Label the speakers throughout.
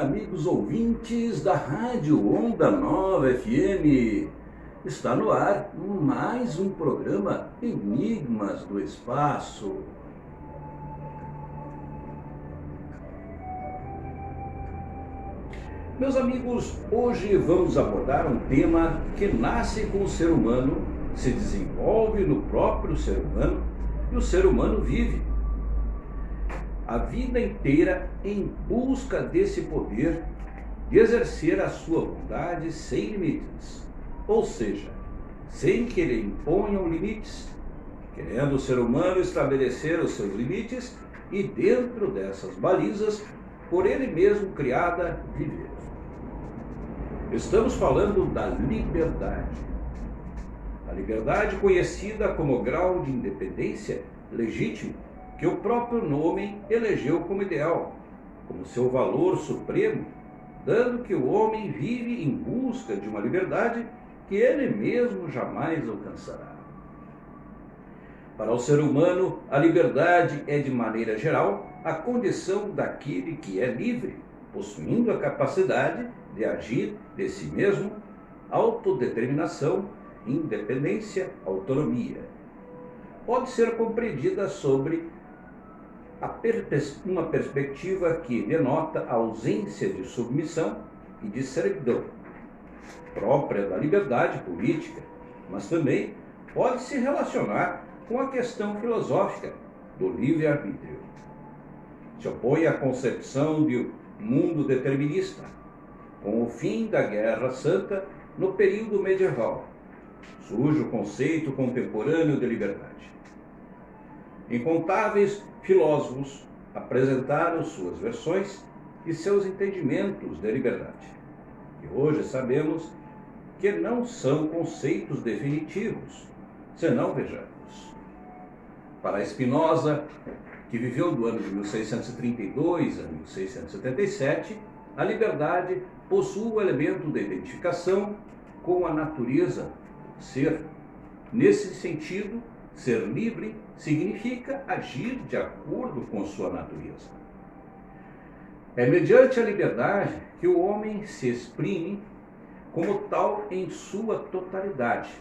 Speaker 1: amigos ouvintes da Rádio Onda Nova FM. Está no ar mais um programa Enigmas do Espaço. Meus amigos, hoje vamos abordar um tema que nasce com o ser humano, se desenvolve no próprio ser humano e o ser humano vive a vida inteira em busca desse poder de exercer a sua vontade sem limites, ou seja, sem que lhe imponham limites, querendo o ser humano estabelecer os seus limites e dentro dessas balizas, por ele mesmo criada, viver. Estamos falando da liberdade. A liberdade conhecida como grau de independência legítimo, que o próprio nome elegeu como ideal, como seu valor supremo, dando que o homem vive em busca de uma liberdade que ele mesmo jamais alcançará. Para o ser humano, a liberdade é, de maneira geral, a condição daquele que é livre, possuindo a capacidade de agir de si mesmo, autodeterminação, independência, autonomia. Pode ser compreendida sobre uma perspectiva que denota a ausência de submissão e de servidão, própria da liberdade política, mas também pode se relacionar com a questão filosófica do livre-arbítrio. Se opõe à concepção de mundo determinista, com o fim da Guerra Santa no período medieval. Surge o conceito contemporâneo de liberdade. Incontáveis filósofos apresentaram suas versões e seus entendimentos de liberdade, que hoje sabemos que não são conceitos definitivos, senão vejamos. Para Spinoza, que viveu do ano de 1632 a 1677, a liberdade possui o elemento de identificação com a natureza, ser. Nesse sentido, ser livre significa agir de acordo com sua natureza. É mediante a liberdade que o homem se exprime como tal em sua totalidade.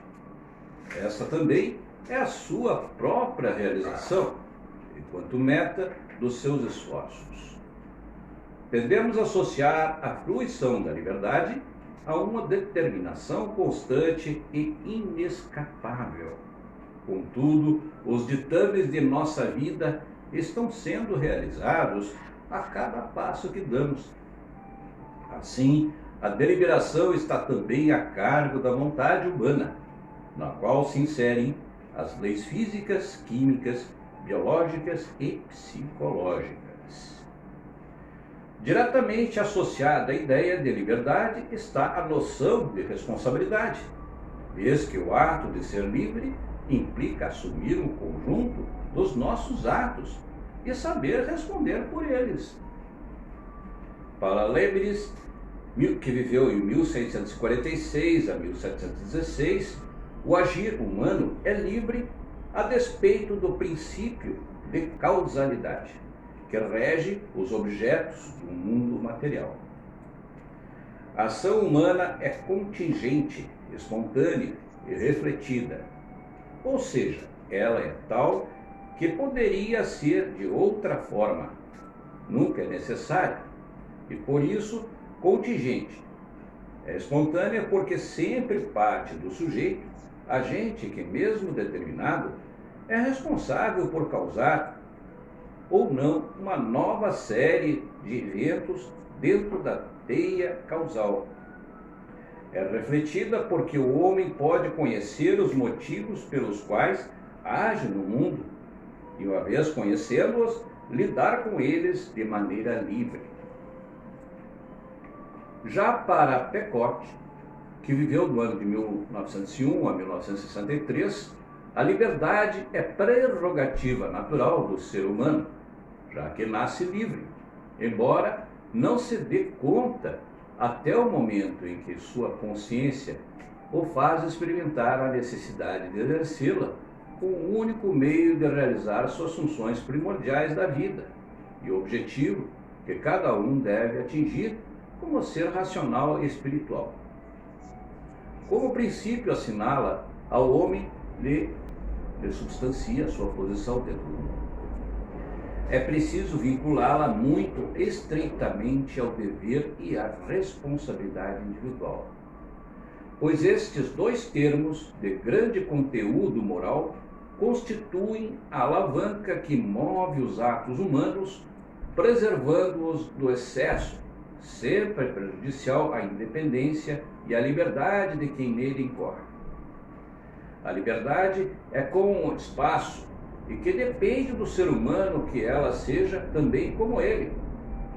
Speaker 1: Essa também é a sua própria realização, enquanto meta dos seus esforços. Tendemos a associar a fruição da liberdade a uma determinação constante e inescapável. Contudo, os ditames de nossa vida estão sendo realizados a cada passo que damos. Assim, a deliberação está também a cargo da vontade humana, na qual se inserem as leis físicas, químicas, biológicas e psicológicas. Diretamente associada à ideia de liberdade está a noção de responsabilidade, vez que o ato de ser livre implica assumir um conjunto dos nossos atos e saber responder por eles. Para Leibniz, que viveu em 1646 a 1716, o agir humano é livre a despeito do princípio de causalidade, que rege os objetos do mundo material. A ação humana é contingente, espontânea e refletida, ou seja, ela é tal que poderia ser de outra forma, nunca é necessária, e por isso contingente. É espontânea porque sempre parte do sujeito, agente que, mesmo determinado, é responsável por causar ou não uma nova série de eventos dentro da teia causal. É refletida porque o homem pode conhecer os motivos pelos quais age no mundo e, uma vez conhecê-los, lidar com eles de maneira livre. Já para Pecote, que viveu do ano de 1901 a 1963, a liberdade é prerrogativa natural do ser humano, já que nasce livre, embora não se dê conta até o momento em que sua consciência o faz experimentar a necessidade de exercê-la com o único meio de realizar suas funções primordiais da vida e o objetivo que cada um deve atingir como ser racional e espiritual. Como princípio assinala ao homem, lhe substancia a sua posição dentro do mundo. É preciso vinculá-la muito estreitamente ao dever e à responsabilidade individual, pois estes dois termos de grande conteúdo moral constituem a alavanca que move os atos humanos, preservando-os do excesso, sempre prejudicial à independência e à liberdade de quem nele incorre. A liberdade é como um espaço e que depende do ser humano que ela seja também como ele,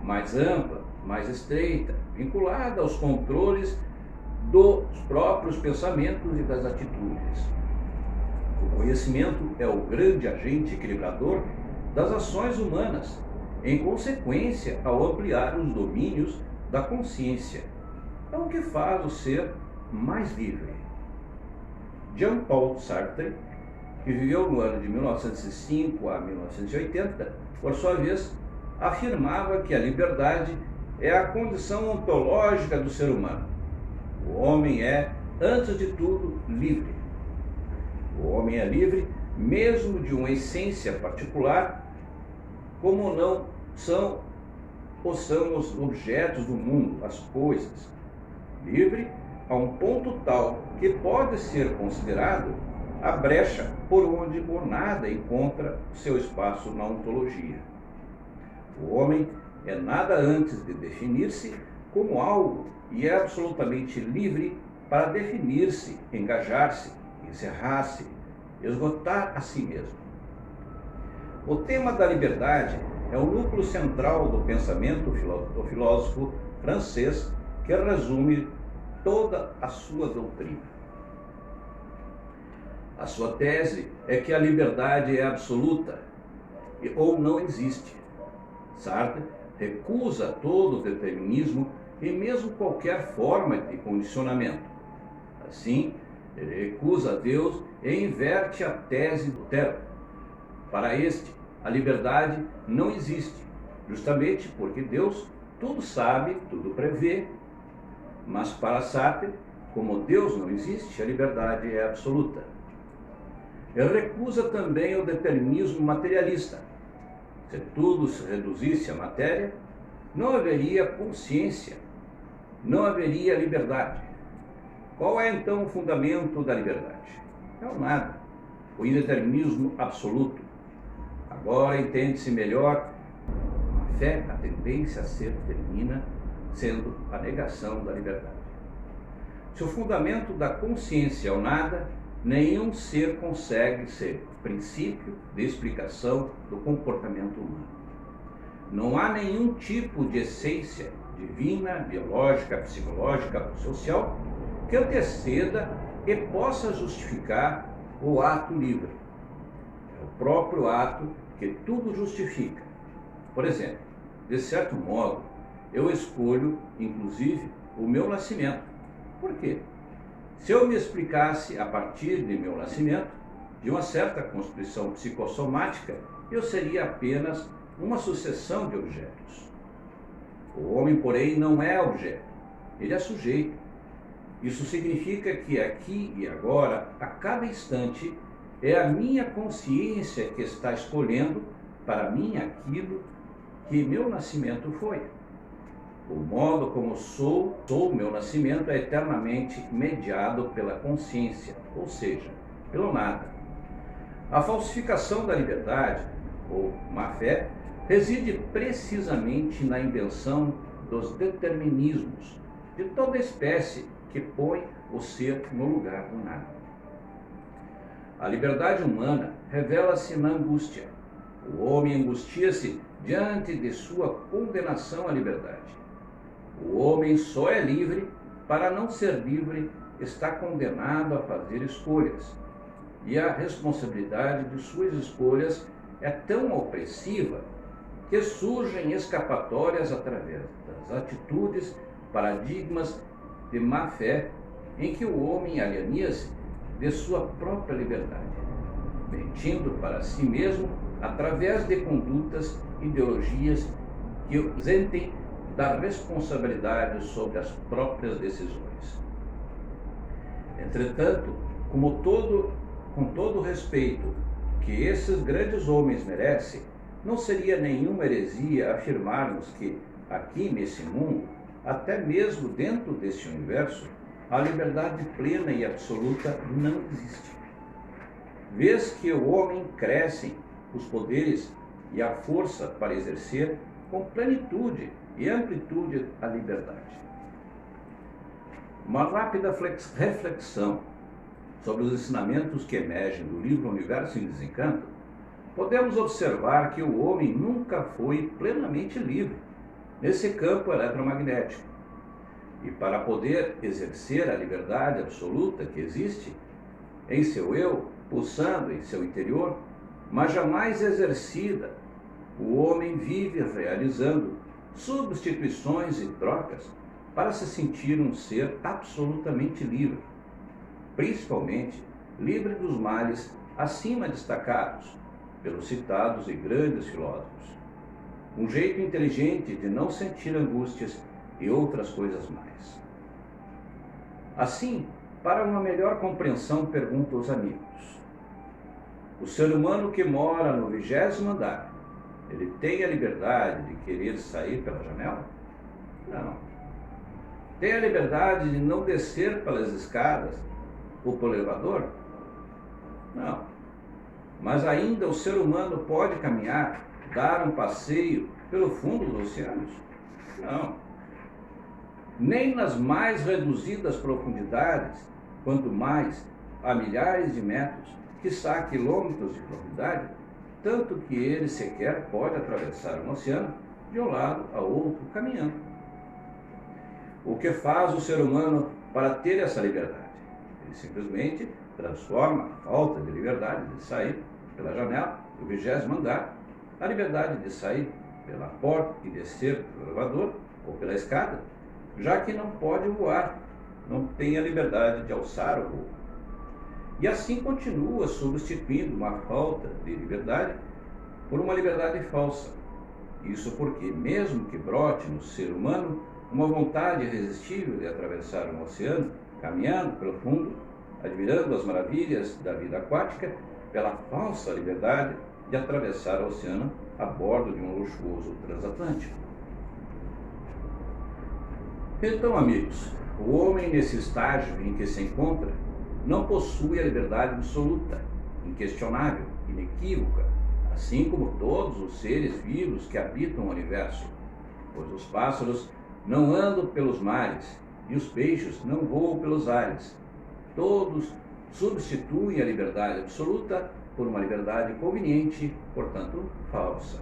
Speaker 1: mais ampla, mais estreita, vinculada aos controles dos próprios pensamentos e das atitudes. O conhecimento é o grande agente equilibrador das ações humanas, em consequência ao ampliar os domínios da consciência. É o que faz o ser mais livre. Jean-Paul Sartre, que viveu no ano de 1905 a 1980, por sua vez, afirmava que a liberdade é a condição ontológica do ser humano. O homem é, antes de tudo, livre. O homem é livre mesmo de uma essência particular, como não são os objetos do mundo, as coisas. Livre a um ponto tal que pode ser considerado a brecha por onde o nada encontra seu espaço na ontologia. O homem é nada antes de definir-se como algo e é absolutamente livre para definir-se, engajar-se, encerrar-se, esgotar a si mesmo. O tema da liberdade é o núcleo central do pensamento do filósofo francês que resume toda a sua doutrina. A sua tese é que a liberdade é absoluta ou não existe. Sartre recusa todo o determinismo e mesmo qualquer forma de condicionamento. Assim, ele recusa Deus e inverte a tese do Lutero. Para este, a liberdade não existe, justamente porque Deus tudo sabe, tudo prevê. Mas para Sartre, como Deus não existe, a liberdade é absoluta. Ele recusa também o determinismo materialista. Se tudo se reduzisse à matéria, não haveria consciência, não haveria liberdade. Qual é então o fundamento da liberdade? É o nada, o indeterminismo absoluto. Agora entende-se melhor a fé, a tendência a ser termina sendo a negação da liberdade. Se o fundamento da consciência é o nada, nenhum ser consegue ser princípio de explicação do comportamento humano. Não há nenhum tipo de essência divina, biológica, psicológica ou social que anteceda e possa justificar o ato livre. É o próprio ato que tudo justifica. Por exemplo, de certo modo, eu escolho, inclusive, o meu nascimento. Por quê? Se eu me explicasse a partir de meu nascimento, de uma certa constituição psicossomática, eu seria apenas uma sucessão de objetos. O homem, porém, não é objeto, ele é sujeito. Isso significa que aqui e agora, a cada instante, é a minha consciência que está escolhendo para mim aquilo que meu nascimento foi. O modo como sou meu nascimento é eternamente mediado pela consciência, ou seja, pelo nada. A falsificação da liberdade, ou má-fé, reside precisamente na invenção dos determinismos de toda espécie que põe o ser no lugar do nada. A liberdade humana revela-se na angústia. O homem angustia-se diante de sua condenação à liberdade. O homem só é livre para não ser livre, está condenado a fazer escolhas. E a responsabilidade de suas escolhas é tão opressiva que surgem escapatórias através das atitudes, paradigmas de má-fé em que o homem aliena-se de sua própria liberdade, mentindo para si mesmo através de condutas, ideologias que o isentem da responsabilidade sobre as próprias decisões. Entretanto, com todo o respeito que esses grandes homens merecem, não seria nenhuma heresia afirmarmos que, aqui nesse mundo, até mesmo dentro deste universo, a liberdade plena e absoluta não existe. Vês que o homem cresce os poderes e a força para exercer com plenitude e amplitude a liberdade. Uma rápida reflexão sobre os ensinamentos que emergem do livro Universo em Desencanto, podemos observar que o homem nunca foi plenamente livre nesse campo eletromagnético. E para poder exercer a liberdade absoluta que existe em seu eu, pulsando em seu interior, mas jamais exercida, o homem vive realizando substituições e trocas para se sentir um ser absolutamente livre, principalmente livre dos males acima destacados pelos citados e grandes filósofos. Um jeito inteligente de não sentir angústias e outras coisas mais. Assim, para uma melhor compreensão, pergunto aos amigos: o ser humano que mora no 20º andar, ele tem a liberdade de querer sair pela janela? Não. Tem a liberdade de não descer pelas escadas ou pelo elevador? Não. Mas ainda o ser humano pode caminhar, dar um passeio pelo fundo dos oceanos? Não. Nem nas mais reduzidas profundidades, quanto mais a milhares de metros, quiçá quilômetros de profundidade, tanto que ele sequer pode atravessar um oceano de um lado a outro caminhando. O que faz o ser humano para ter essa liberdade? Ele simplesmente transforma a falta de liberdade de sair pela janela do 20º andar, a liberdade de sair pela porta e descer pelo elevador ou pela escada, já que não pode voar, não tem a liberdade de alçar o voo. E assim continua substituindo uma falta de liberdade por uma liberdade falsa. Isso porque, mesmo que brote no ser humano uma vontade irresistível de atravessar um oceano, caminhando pelo fundo, admirando as maravilhas da vida aquática, pela falsa liberdade de atravessar o oceano a bordo de um luxuoso transatlântico. Então, amigos, o homem nesse estágio em que se encontra não possui a liberdade absoluta, inquestionável, inequívoca, assim como todos os seres vivos que habitam o universo, pois os pássaros não andam pelos mares e os peixes não voam pelos ares. Todos substituem a liberdade absoluta por uma liberdade conveniente, portanto, falsa.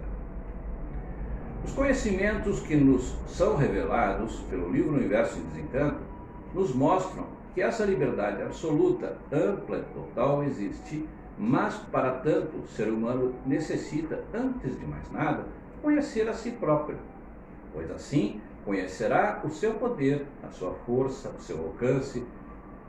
Speaker 1: Os conhecimentos que nos são revelados pelo livro Universo em Desencanto nos mostram que essa liberdade absoluta, ampla e total existe, mas para tanto o ser humano necessita, antes de mais nada, conhecer a si próprio, pois assim conhecerá o seu poder, a sua força, o seu alcance.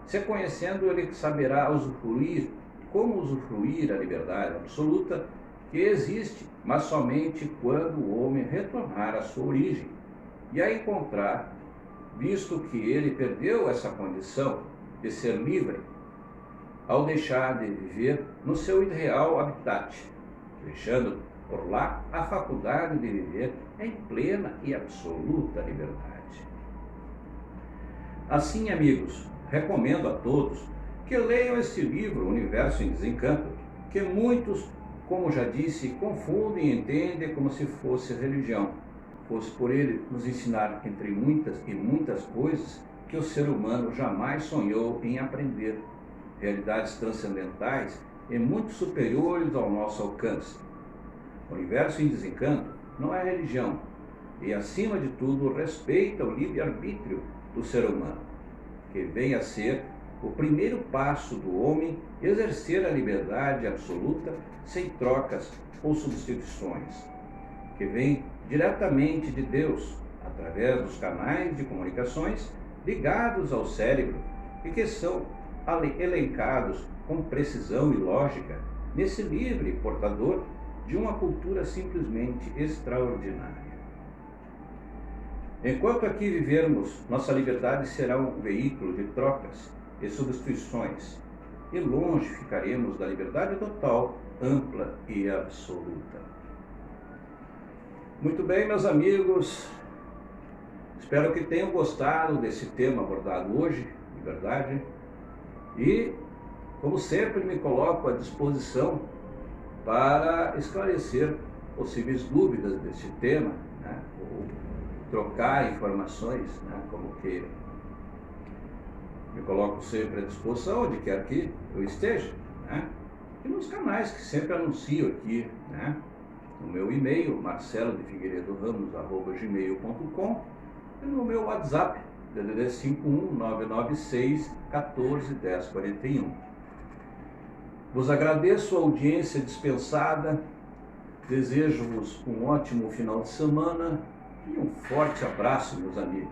Speaker 1: Se conhecendo, ele saberá usufruir, como usufruir a liberdade absoluta que existe, mas somente quando o homem retornar à sua origem e a encontrar, visto que ele perdeu essa condição de ser livre ao deixar de viver no seu ideal habitat, deixando por lá a faculdade de viver em plena e absoluta liberdade. Assim, amigos, recomendo a todos que leiam este livro, Universo em Desencanto, que muitos, como já disse, confundem e entendem como se fosse religião, fosse por ele nos ensinar, entre muitas e muitas coisas, que o ser humano jamais sonhou em aprender, realidades transcendentais e muito superiores ao nosso alcance. O Universo em Desencanto não é religião e, acima de tudo, respeita o livre-arbítrio do ser humano, que vem a ser o primeiro passo do homem exercer a liberdade absoluta sem trocas ou substituições, que vem diretamente de Deus, através dos canais de comunicações ligados ao cérebro e que são elencados com precisão e lógica nesse livro portador de uma cultura simplesmente extraordinária. Enquanto aqui vivermos, nossa liberdade será um veículo de trocas e substituições, e longe ficaremos da liberdade total, ampla e absoluta. Muito bem, meus amigos, espero que tenham gostado desse tema abordado hoje, liberdade, e, como sempre, me coloco à disposição para esclarecer possíveis dúvidas desse tema, né, ou trocar informações, né, como queira. Me coloco sempre à disposição, onde quer que eu esteja, né, e nos canais que sempre anuncio aqui, né, no meu e-mail, marcelodefigueiredoramos@gmail.com, e no meu WhatsApp, DDD 51 996 14 10 41. Vos agradeço a audiência dispensada, desejo-vos um ótimo final de semana e um forte abraço, meus amigos.